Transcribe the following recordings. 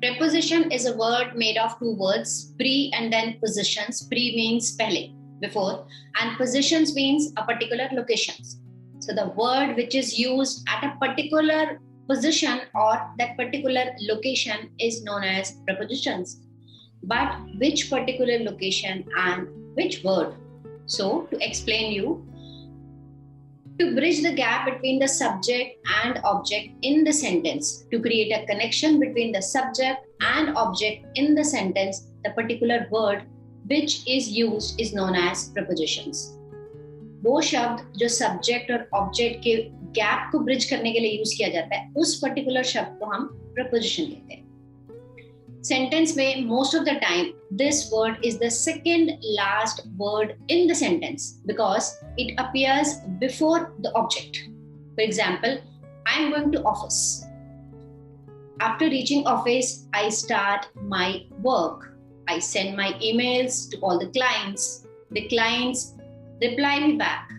Preposition is a word made of two words, pre and then positions. Pre means pehle, before, and positions means a particular locations. So the word which is used at a particular position or that particular location is known as prepositions. But which particular location and which word? So to explain you, to bridge the gap between the subject and object in the sentence, to create a connection between the subject and object in the sentence, the particular word which is used is known as prepositions. वो शब्द जो subject और object के gap को bridge करने के लिए use किया जाता है, उस पर्टिकुलर शब्द को हम preposition कहते हैं. Sentence में most of the time this word is the second last word in the sentence because it appears before the object. For example, I am going to office. After reaching office, I start my work. I send my emails to all the clients. The clients reply me back.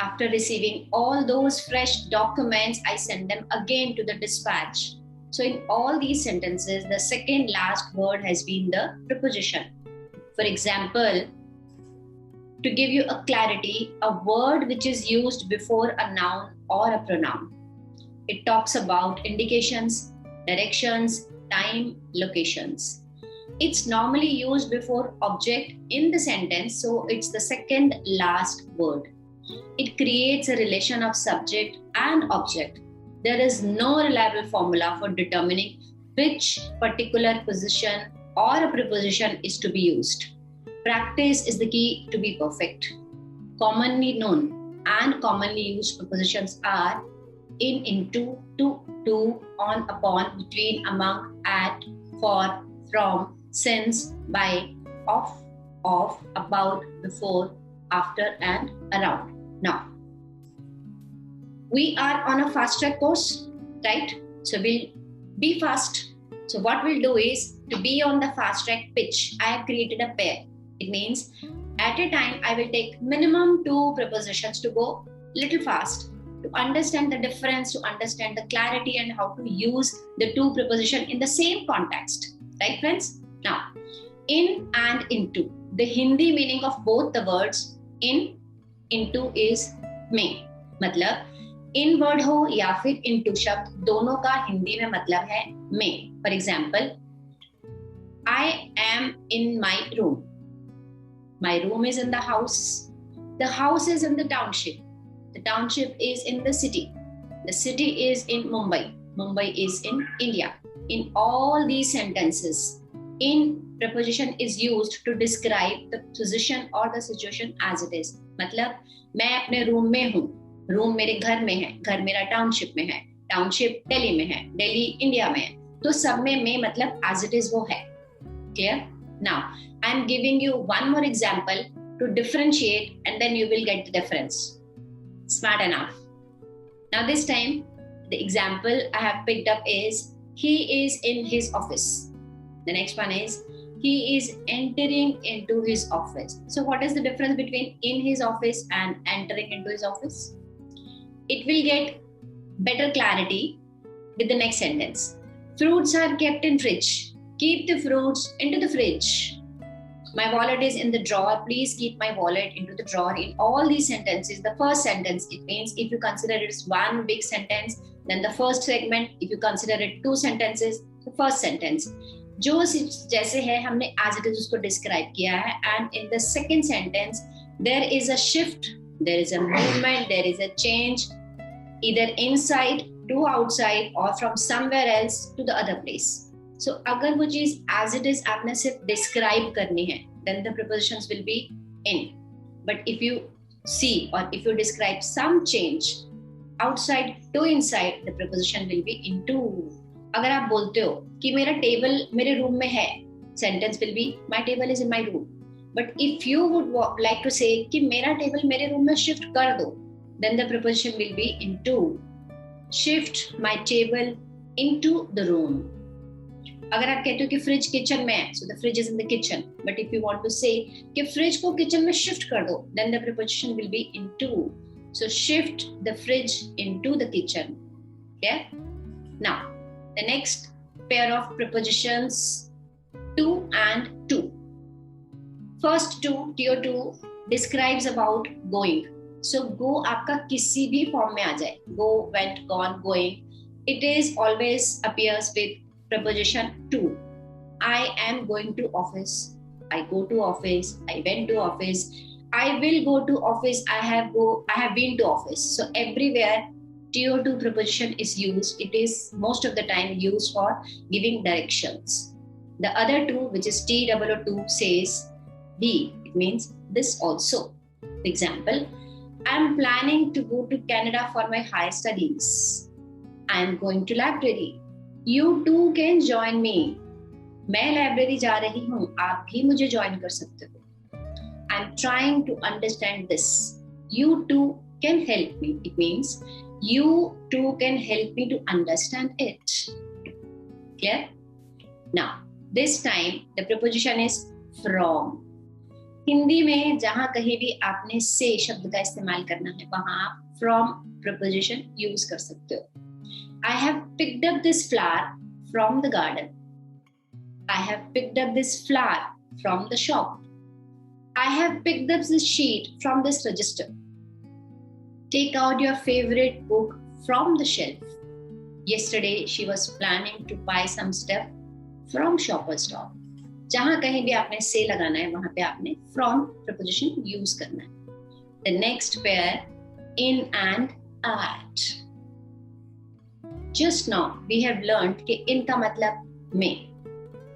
After receiving all those fresh documents, I send them again to the dispatch. So in all these sentences, the second last word has been the preposition. For example, to give you a clarity, a word which is used before a noun or a pronoun. It talks about indications, directions, time, locations. It's normally used before object in the sentence, so it's the second last word. It creates a relation of subject and object. There is no reliable formula for determining which particular position or a preposition is to be used. Practice is the key to be perfect. Commonly known and commonly used prepositions are in, into, to, on, upon, between, among, at, for, from, since, by, of, about, before, after, and around. Now, we are on a fast track course, right? So we'll be fast. So what we'll do is, to be on the fast track pitch, I have created a pair. It means at a time, I will take minimum 2 prepositions to go little fast, to understand the difference, to understand the clarity and how to use the 2 preposition in the same context. Right, friends? Now, in and into. The Hindi meaning of both the words in, into is में. मतलब in word हो या फिर into शब्द, दोनों का हिंदी में मतलब है में. For example, I am in my room. My room is in the house. The house is in the township. The township is in the city. The city is in Mumbai. Mumbai is in India. In all these sentences, in preposition is used to describe the position or the situation as it is. मतलब मैं अपने room में हूँ. Room मेरे घर में है. घर मेरा टाउनशिप में है. टाउनशिप दिल्ली में है. दिल्ली इंडिया में है. तो सब में मतलब as it is वो है. Clear? Now, I am giving you one more example to differentiate and then you will get the difference. Smart enough. Now this time, the example I have picked up is he is in his office. The next one is he is entering into his office. So what is the difference between in his office and entering into his office? It will get better clarity with the next sentence. Fruits are kept in fridge. Keep the fruits into the fridge. My wallet is in the drawer. Please keep my wallet into the drawer. In all these sentences, the first sentence, it means if you consider it as one big sentence, then the first segment, if you consider it 2 sentences, the first sentence. जो जैसे है हमने as it is उसको describe किया है, and in the second sentence there is a shift, there is a movement, there is a change, either inside to outside or from somewhere else to the other place. So अगर वो चीज as it is आपने सिर्फ describe करनी है, then the prepositions will be in. But if you see or if you describe some change outside to inside, the preposition will be into. अगर आप बोलते हो कि मेरा टेबल मेरे रूम में है, sentence will be my table is in my room. But if you would like to say कि मेरा टेबल मेरे रूम में shift कर दो, then the preposition will be into. Shift my table into the room. अगर आप कहते हो कि फ्रिज किचन में है, so the fridge is in the kitchen. But if you want to say कि फ्रिज को किचन में shift कर दो, then the preposition will be into. So shift the fridge into the kitchen. Okay? Now, the next pair of prepositions to and to. First to, tier 2 describes about going. So go आपका किसी भी form में आ जाए. Go, went, gone, going. It is always appears with preposition to. I am going to office. I go to office. I went to office. I will go to office. I have been to office. So everywhere tier 2 preposition is used. It is most of the time used for giving directions. The other two, which is TOO2, says he. It means this also. Example, I am planning to go to Canada for my higher studies. I am going to library. You too can join me. मैं library जा रही हूँ, आप भी मुझे join कर सकते हो. I am trying to understand this. You too can help me. It means you too can help me to understand it. Clear? Now, this time the preposition is from. Hindi में जहां कहीं भी आपने से शब्द का इस्तेमाल करना है, वहां आप from preposition यूज कर सकते हो. I have picked up this flower from the garden. I have picked up this flower from the shop. I have picked up this sheet from this register. Take out your favorite book from the shelf. Yesterday, she was planning to buy some stuff from shopper's stall. जहां कहीं भी आपने से लगाना है, वहां पे आपने from preposition यूज करना है. The next pair, in and at. Just now, we have learned कि in का मतलब में.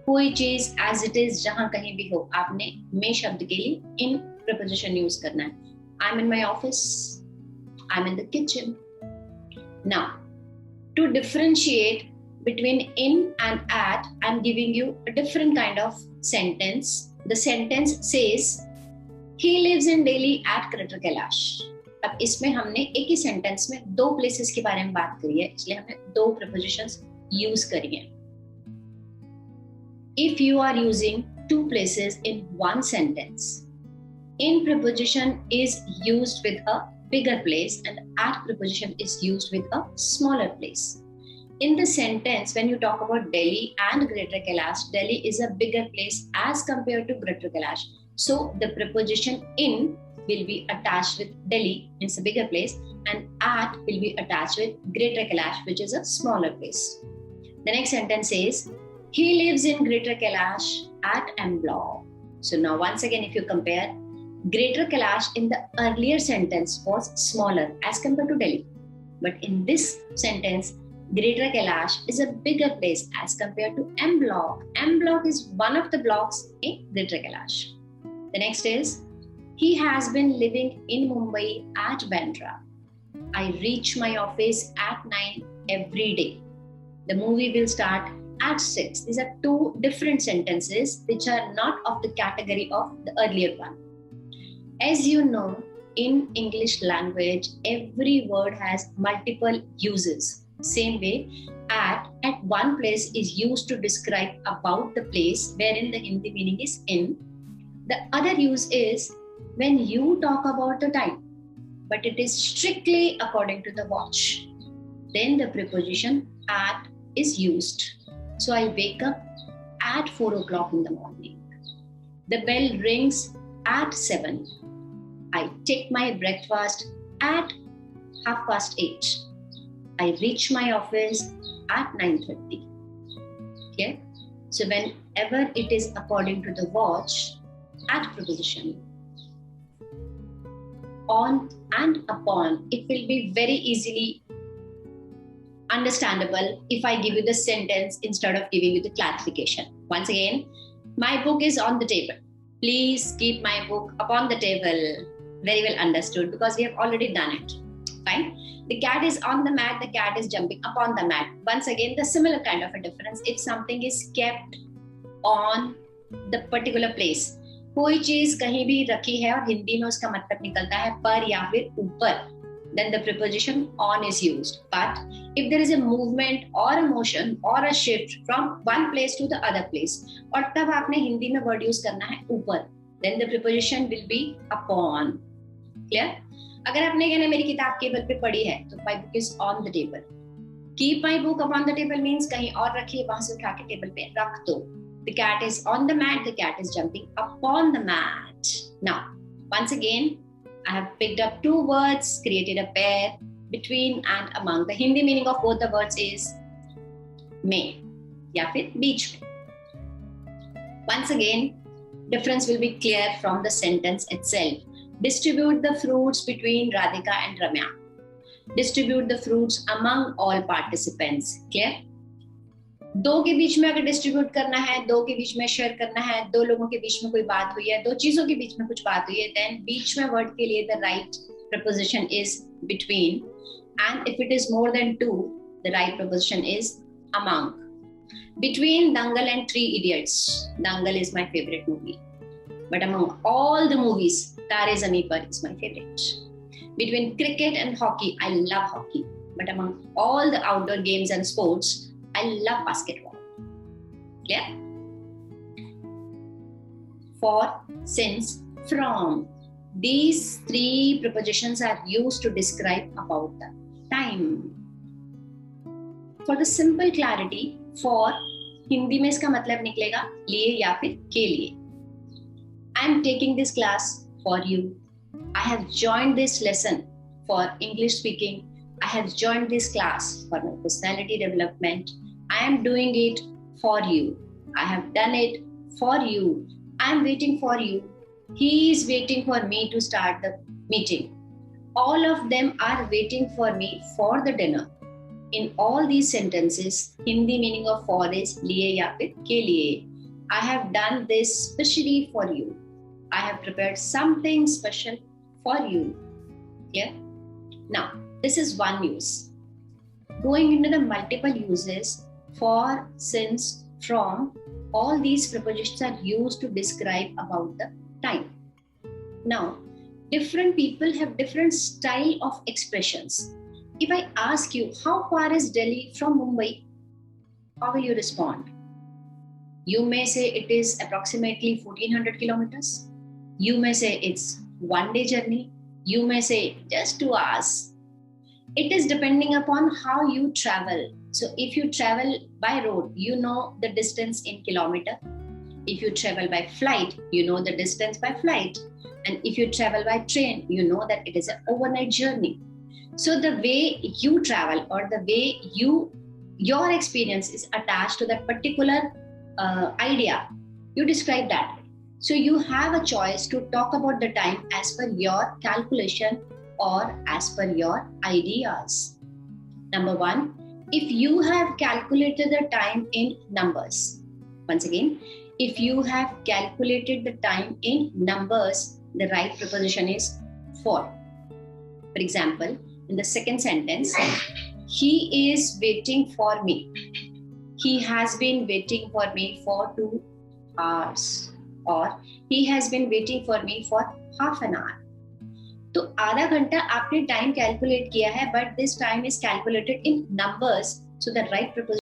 कोई चीज as it is जहां कहीं भी हो, आपने में शब्द के लिए in preposition यूज करना है. I'm in my office. I'm in the kitchen. Now, to differentiate between in and at, I'm giving you a different kind of sentence. The sentence says, he lives in Delhi at Greater Kailash. अब इसमें हमने एक ही sentence में दो places के बारे में बात करी है, इसलिए हमने दो prepositions यूज करी हैं. If you are using two places in one sentence, in preposition is used with a bigger place and at preposition is used with a smaller place. In the sentence, when you talk about Delhi and Greater Kailash, Delhi is a bigger place as compared to Greater Kailash. So the preposition in will be attached with Delhi, means a bigger place, and at will be attached with Greater Kailash, which is a smaller place. The next sentence says, he lives in Greater Kailash at M block. So now once again, if you compare, Greater Kailash in the earlier sentence was smaller as compared to Delhi. But in this sentence, Greater Kailash is a bigger place as compared to M block. M block is one of the blocks in Greater Kailash. The next is, he has been living in Mumbai at Bandra. I reach my office at 9 every day. The movie will start at 6. These are two different sentences which are not of the category of the earlier one. As you know, in English language, every word has multiple uses. Same way, at one place is used to describe about the place, wherein the Hindi meaning is in. The other use is when you talk about the time, but it is strictly according to the watch. Then the preposition at is used. So I wake up at 4 o'clock in the morning. The bell rings at 7. I take my breakfast at 8:30. I reach my office at 9:30. Okay? So whenever it is according to the watch, at preposition, on and upon, it will be very easily understandable if I give you the sentence instead of giving you the clarification. Once again, my book is on the table. Please keep my book upon the table. Very well understood, because we have already done it. Fine. The cat is on the mat, the cat is jumping upon the mat. Once again, the similar kind of a difference. If something is kept on the particular place, कोई चीज कहीं भी रखी है और हिंदी में उसका मतलब निकलता है पर या फिर ऊपर, then the preposition on is used. But if there is a movement or a motion or a shift from one place to the other place, और तब आपने हिंदी में word use करना है ऊपर, then the preposition will be upon. Clear? अगर आपने कहना मेरी किताब टेबल पे पड़ी है, तो my book is on the table. Keep my book upon the table means कहीं और रखिए, वहां से उठा के टेबल पे रख दो. The cat is on the mat. The cat is jumping upon the mat. Now, once again, I have picked up two words, created a pair between and among. The Hindi meaning of both the words is में या फिर बीच में. Once again, difference will be clear from the sentence itself. Distribute the fruits between Radhika and Ramya. Distribute the fruits among all participants. Clear? दो के बीच में अगर distribute करना है, दो के बीच में शेयर करना है, दो लोगों के बीच में कोई बात हुई है, दो चीजों के बीच में कुछ बात हुई है, then बीच में वर्ड के लिए the right preposition is between, and if it is more than two, the right preposition is among. Between Dangal and Three Idiots. Dangal is my favorite movie, but among all the movies, Tare Zameen Par is my favorite. Between cricket and hockey, I love hockey, but among all the outdoor games and sports, I love basketball. Clear? For, since, from. These three prepositions are used to describe about the time. For the simple clarity, for Hindi में इसका मतलब निकलेगा लिए या फिर के लिए. I am taking this class for you. I have joined this lesson for English speaking. I have joined this class for my personality development. I am doing it for you. I have done it for you. I am waiting for you. He is waiting for me to start the meeting. All of them are waiting for me for the dinner. In all these sentences, Hindi meaning of for is liye ya phir ke liye. I have done this specially for you. I have prepared something special for you. Yeah? Now, this is one use. Going into the multiple uses, for, since, from, all these prepositions are used to describe about the time. Now, different people have different style of expressions. If I ask you, how far is Delhi from Mumbai? How will you respond? You may say it is approximately 1400 kilometers. You may say it's one day journey. You may say just 2 hours. It is depending upon how you travel. So if you travel by road, you know the distance in kilometer. If you travel by flight, you know the distance by flight. And if you travel by train, you know that it is an overnight journey. So the way you travel or the way your experience is attached to that particular idea, you describe that. So you have a choice to talk about the time as per your calculation or as per your ideas. Number one, if you have calculated the time in numbers. Once again, if you have calculated the time in numbers, the right preposition is for. For example, in the second sentence, he is waiting for me. He has been waiting for me for 2 hours. Or he has been waiting for me for half an hour. तो आधा घंटा आपने time calculate किया है, but this time is calculated in numbers. So the right preposition